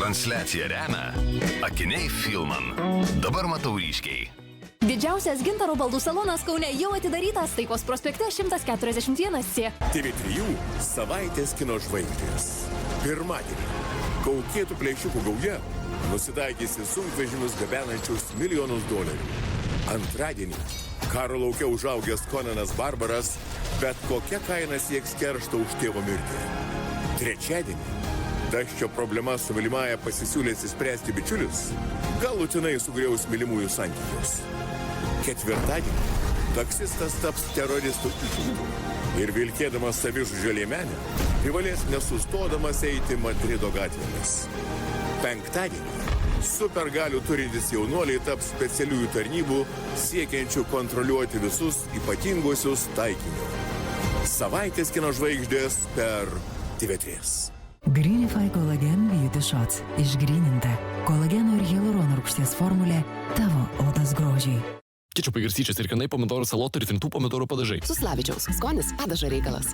Transliaciją remia Akiniai Filman. Dabar matau ryškiai. Didžiausias gintaro baldų salonas Kaune jau atidarytas Taikos prospekte 141C. TV3 savaitės kino žvaigždės. Pirmadienį kaukėtų plėšikų gauja nusitaikysi sunkvežimius gabenančius milijonus dolerių. Antradienį karo laukia užaugęs Conanas Barbaras bet kokia kaina sieks keršto už tėvo mirtį. Trečiadienį Daščio problema su mylimąja pasisiūlės įspręsti bičiulius galutinai sugriaus mylimųjų santykius. Ketvirtadienį taksistas taps teroristų įkaitu ir vilkėdamas savižudžio liemenę privalės nesustodamas eiti Madrido gatvėmis. Penktadienį supergalių turintys jaunuoliai taps specialiųjų tarnybų siekiančių kontroliuoti visus ypatinguosius taikinius. Savaitės kino žvaigždės per TV3. Greenify Collagen Beauty Shots. Išgryninta. Kolageno ir hialurono rūgšties formulė tavo odos grožiai. Kečupai, garstyčias ir kanai, pomidorų salotų ir trintų pomidorų padažai. Suslavičiaus. Skonis padažo reikalas.